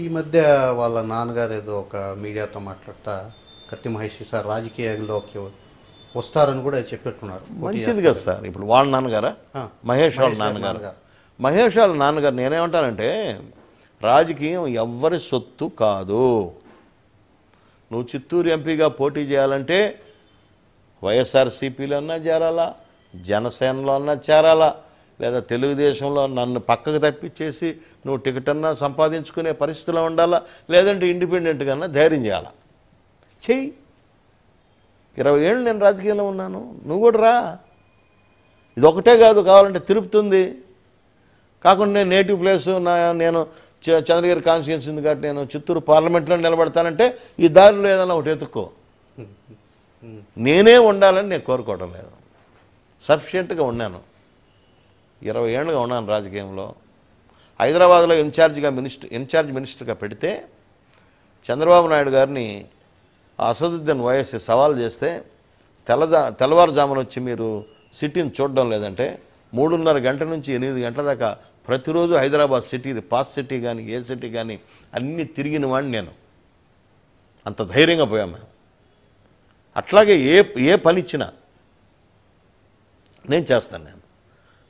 ఈ మధ్య వాళ్ళ నాన్నగారు ఏదో ఒక మీడియాతో మాట్లాడుతా కత్తి మహేష్ సార్ రాజకీయాల్లోకి వస్తారని కూడా చెప్పేట్టున్నారు. మంచిది కదా సార్. ఇప్పుడు వాళ్ళ నాన్నగారా, మహేష్ వాళ్ళ నాన్నగారు. మహేష్ వాళ్ళ నాన్నగారు నేనేమంటానంటే, రాజకీయం ఎవ్వరి సొత్తు కాదు. నువ్వు చిత్తూరు ఎంపీగా పోటీ చేయాలంటే వైఎస్ఆర్సీపీలో అన్నా చేరాలా, జనసేనలో అన్నా చేరాలా, లేదా తెలుగుదేశంలో నన్ను పక్కకు తప్పించేసి నువ్వు టికెట్ అన్నా సంపాదించుకునే పరిస్థితిలో ఉండాలా, లేదంటే ఇండిపెండెంట్గా ధైర్యం చేయాలా. చెయ్యి. 20 ఏళ్ళు నేను రాజకీయంలో ఉన్నాను, నువ్వు కూడా రా. ఇది ఒకటే కాదు, కావాలంటే తిరుపతి ఉంది. కాకుండా నేను నేటివ్ ప్లేసు నేను చంద్రగిరి కాన్స్టిట్యున్సీ ఉంది కాబట్టి నేను చిత్తూరు పార్లమెంట్లో నిలబడతానంటే ఈ దారిలో ఏదైనా ఒకటి ఎత్తుక్కో. నేనే ఉండాలని నేను కోరుకోవటం లేదు. సఫిషియెంట్గా ఉన్నాను. 20 ఏళ్ళుగా ఉన్నాను రాజకీయంలో. హైదరాబాద్లో ఇన్ఛార్జ్ మినిస్టర్గా పెడితే చంద్రబాబు నాయుడు గారిని అసదుద్దీన్ ఓవైసీ సవాల్ చేస్తే తెల్లవారుజామున వచ్చి మీరు సిటీని చూడడం లేదంటే 3:30 గంటల నుంచి 8 గంటల దాకా ప్రతిరోజు హైదరాబాద్ సిటీ, పాస్ సిటీ కానీ ఏ సిటీ కానీ అన్నీ తిరిగిన వాడిని నేను. అంత ధైర్యంగా పోయాం మేము. అట్లాగే ఏ పని ఇచ్చినా నేను చేస్తాను. నేను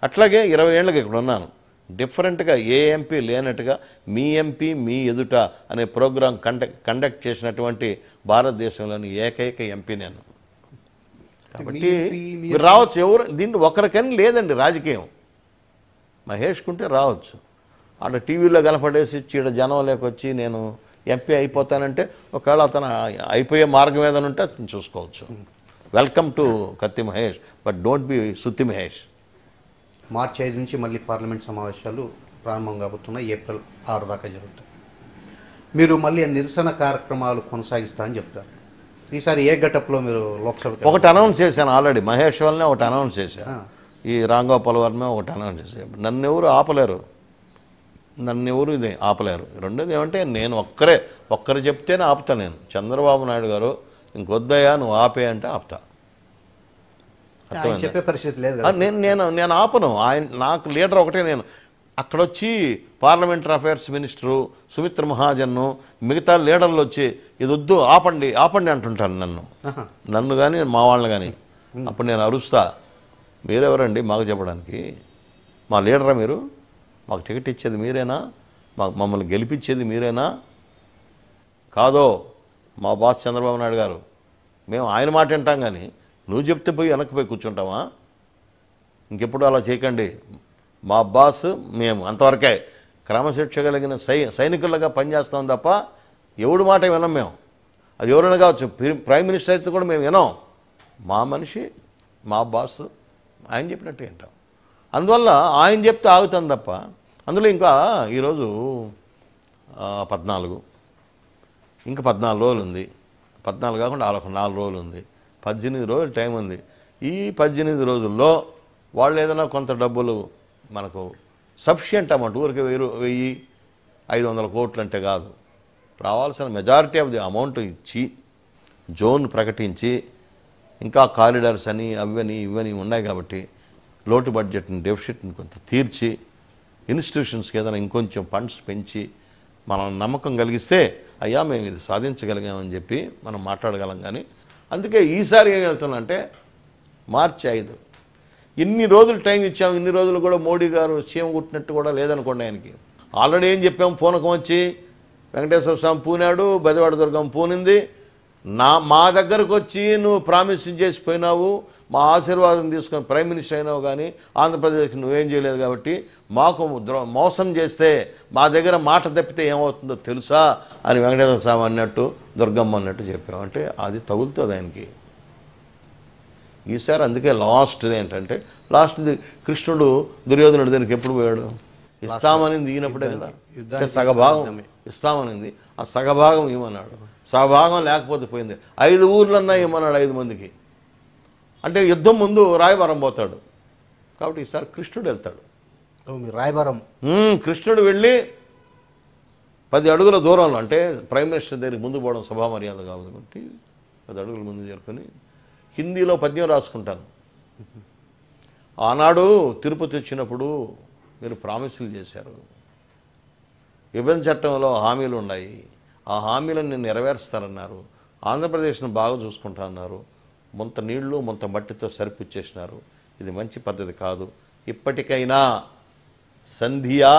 అట్లాగే 20 ఏళ్ళకి ఇక్కడ ఉన్నాను. డిఫరెంట్గా ఏ ఎంపీ లేనట్టుగా మీ ఎంపీ మీ ఎదుట అనే ప్రోగ్రాం కండక్ట్ చేసినటువంటి భారతదేశంలోని ఏకైక ఎంపీ నేను. కాబట్టి మీరు రావచ్చు. ఎవరు దీంట్లో ఒకరికని లేదండి రాజకీయం. మహేష్కుంటే రావచ్చు. అక్కడ టీవీలో కనపడేసి చీడ జనం లేకొచ్చి నేను ఎంపీ అయిపోతానంటే ఒకవేళ అతను అయిపోయే మార్గం ఏదైనా ఉంటే అతను చూసుకోవచ్చు. Welcome to Kathi Mahesh, but don't be సుత్తి మహేష్. మార్చి 5 నుంచి మళ్ళీ పార్లమెంట్ సమావేశాలు ప్రారంభం కాబోతున్నాయి. ఏప్రిల్ 6 దాకా జరుగుతాయి. మీరు మళ్ళీ నిరసన కార్యక్రమాలు కొనసాగిస్తా అని చెప్తారు. ఈసారి ఏ గెటప్లో మీరు లోక్సభ ఒకటి అనౌన్స్ చేశాను ఆల్రెడీ. మహేష్ వల్లనే ఒకటి అనౌన్స్ చేశాను. ఈ రాంగోపాల్ వర్మ ఒకటి అనౌన్స్ చేశాను. నన్ను ఎవరు ఆపలేరు. ఇది ఆపలేరు. రెండోది ఏమంటే నేను ఒక్కరు చెప్తేనే ఆపుతా. నేను చంద్రబాబు నాయుడు గారు ఇంకొద్దయ్యా నువ్వు ఆపే అంటే ఆపుతా. చెప్పే పరిస్థితి లేదు. నేను ఆపను. నాకు లీడర్ ఒకటే. నేను అక్కడొచ్చి పార్లమెంటరీ అఫైర్స్ మినిస్టరు సుమిత్ర మహాజన్ను మిగతా లీడర్లు వచ్చి ఇది వద్దు ఆపండి అంటుంటాను నన్ను కానీ మా వాళ్ళని కానీ. అప్పుడు నేను అరుస్తా, మీరెవరండి మాకు చెప్పడానికి? మా లీడరా మీరు? మాకు టికెట్ ఇచ్చేది మీరేనా? మమ్మల్ని గెలిపించేది మీరేనా? కాదో మా బాస్ చంద్రబాబు నాయుడు గారు. మేము ఆయన మాట వింటాం కానీ నువ్వు చెప్తే పోయి వెనక్కి పోయి కూర్చుంటామా? ఇంకెప్పుడు అలా చేయకండి. మా బాస్ మేము అంతవరకే క్రమశిక్ష కలిగిన సైనికులుగా పనిచేస్తాం తప్ప ఎవడు మాట వినం మేము. అది ఎవరైనా కావచ్చు. ప్రైమ్ మినిస్టర్ అయితే కూడా మేము వినాం. మా మనిషి మా బాస్ ఆయన చెప్పినట్టు వింటాం. అందువల్ల ఆయన చెప్తే ఆగుతాం తప్ప. అందులో ఇంకా ఈరోజు 14 ఇంకా 14 రోజులు ఉంది. 14 కాకుండా ఒక 4 రోజులు ఉంది. 18 రోజులు టైం ఉంది. ఈ 18 రోజుల్లో వాళ్ళు ఏదైనా కొంత డబ్బులు మనకు సఫిషియంట్ అమౌంట్, ఊరికి 1,500 కోట్లు అంటే కాదు, రావాల్సిన మెజారిటీ ఆఫ్ ది అమౌంట్ ఇచ్చి జోన్ ప్రకటించి ఇంకా కారిడార్స్ అని ఇవని ఉన్నాయి కాబట్టి లోటు బడ్జెట్ని డెఫిసిట్ని కొంత తీర్చి ఇన్స్టిట్యూషన్స్కి ఏదైనా ఇంకొంచెం ఫండ్స్ పెంచి మనం నమ్మకం కలిగిస్తే అయ్యా మేము ఇది సాధించగలిగామని చెప్పి మనం మాట్లాడగలం. కానీ అందుకే ఈసారి ఏం వెళ్తున్నా అంటే మార్చి 5 ఇన్ని రోజులు టైం ఇచ్చాము. ఇన్ని రోజులు కూడా మోడీ గారు చీమ కుట్టినట్టు కూడా లేదనుకోండి ఆయనకి. ఆల్రెడీ ఏం చెప్పాము, పూనకం వచ్చి వెంకటేశ్వర స్వామి పూనాడు, బెజవాడ దుర్గం పూనింది. మా దగ్గరకు వచ్చి నువ్వు ప్రామిస్ చేసిపోయినావు, మా ఆశీర్వాదం తీసుకొని ప్రైమ్ మినిస్టర్ అయినావు, కానీ ఆంధ్రప్రదేశ్కి నువ్వేం చేయలేదు. కాబట్టి మాకు మోసం చేస్తే మా దగ్గర మాట తప్పితే ఏమవుతుందో తెలుసా అని వెంకటేశ్వర స్వామి అన్నట్టు దుర్గమ్మ అన్నట్టు చెప్పాము. అంటే అది తగులుతుంది ఆయనకి ఈసారి. అందుకే లాస్ట్ది ఏంటంటే కృష్ణుడు దుర్యోధనుడు దానికి ఎప్పుడు పోయాడు? ఇస్తామనింది ఈయనప్పుడే కదా. సగభాగం ఇస్తామనింది, ఆ సగభాగం ఇవ్వమన్నాడు. సగభాగం లేకపోతే పోయింది. 5 ఊర్లన్నా ఇవ్వమన్నాడు 5 మందికి. అంటే యుద్ధం ముందు రాయవరం పోతాడు. కాబట్టి ఈసారి కృష్ణుడు వెళ్తాడు. రాయవరం కృష్ణుడు వెళ్ళి 10 అడుగుల దూరంలో, అంటే ప్రైమ్ మినిస్టర్ దగ్గరికి ముందు పోవడం సభా మర్యాద కాదు కాబట్టి 10 అడుగుల ముందు చేరుకొని హిందీలో పద్యం రాసుకుంటాను. ఆనాడు తిరుపతి వచ్చినప్పుడు మీరు ప్రామిసులు చేశారు, విభజన చట్టంలో హామీలు ఉన్నాయి, ఆ హామీలను నెరవేరుస్తారన్నారు. ఆంధ్రప్రదేశ్ను బాగా చూసుకుంటా అన్నారు. ముంత నీళ్లు ముంత మట్టితో సరిపుచ్చేసినారు. ఇది మంచి పద్ధతి కాదు. ఇప్పటికైనా సంధియా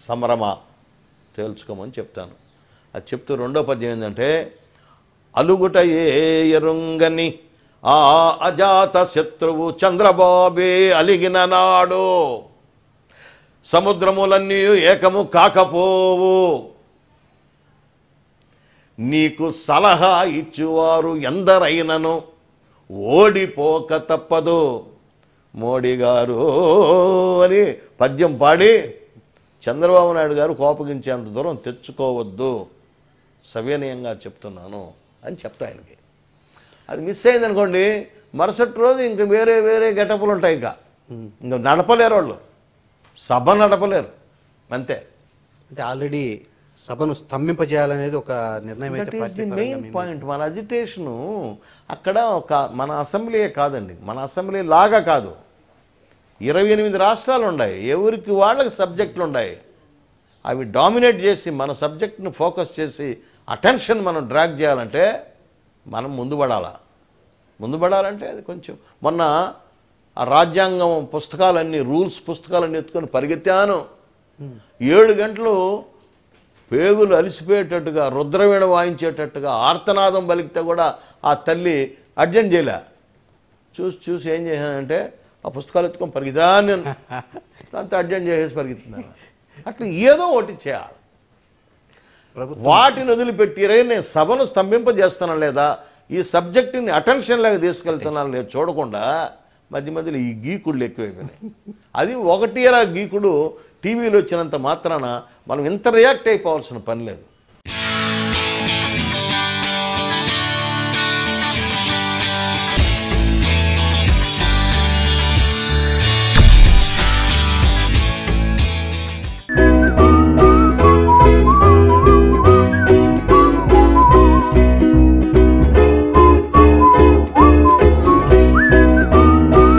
సమరమా తేల్చుకోమని చెప్తాను. అది చెప్తూ రెండో పద్యం ఏంటంటే, అలుగుట ఏ ఎరుంగని ఆ అజాత శత్రువు చంద్రబాబే అలిగిన నాడు సముద్రములన్నీ ఏకము కాకపోవు, నీకు సలహా ఇచ్చువారు ఎందరైనను ఓడిపోక తప్పదు మోడీ గారు అని పద్యం పాడి చంద్రబాబు నాయుడు గారు కోపగించేంత దూరం తెచ్చుకోవద్దు, సవినయంగా చెప్తున్నాను అని చెప్తా ఆయనకి. అది మిస్ అయిందనుకోండి, మరుసటి రోజు ఇంక వేరే వేరే గెటప్లు ఉంటాయి. ఇంకా నడపలేరు వాళ్ళు, సభ నడపలేరు, అంతే. అంటే ఆల్రెడీ సభను స్తంభింపజేయాలనేది ఒక నిర్ణయం అయితే పార్టీ పరంగా మెయిన్ పాయింట్. మన అజిటేషను అక్కడ ఒక మన అసెంబ్లీయే కాదండి, మన అసెంబ్లీ లాగా కాదు. 28 రాష్ట్రాలు ఉన్నాయి, ఎవరికి వాళ్ళకి సబ్జెక్టులు ఉన్నాయి. అవి డామినేట్ చేసి మన సబ్జెక్ట్ని ఫోకస్ చేసి అటెన్షన్ మనం డ్రాగ్ చేయాలంటే మనం ముందు పడాలంటే అది కొంచెం. మొన్న ఆ రాజ్యాంగం పుస్తకాలన్నీ, రూల్స్ పుస్తకాలన్నీ ఎత్తుకొని పరిగెత్తాను. 7 గంటలు పేగులు అలిసిపోయేటట్టుగా, రుద్రవీణ వాయించేటట్టుగా ఆర్తనాదం పలికితే కూడా ఆ తల్లి అర్జెంట్ చేయలే. చూసి ఏం చేశానంటే ఆ పుస్తకాలు ఎత్తుకొని పరిగెత్తాను నేను. అంత అర్జెంట్ చేసేసి పరిగెత్తున్నాను. అట్లా ఏదో ఒకటి చేయాలి. వాటిని వదిలిపెట్టి నేను సభను స్తంభింపజేస్తానా లేదా, ఈ సబ్జెక్టుని అటెన్షన్ లాగా తీసుకెళ్తున్నాను లేదు చూడకుండా మధ్యలో ఈ గీకుళ్ళు ఎక్కువైపోయినాయి. అది ఒకటి అలా గీకుడు టీవీలో వచ్చినంత మాత్రాన మనం ఇంత రియాక్ట్ అయిపోవాల్సిన పని లేదు.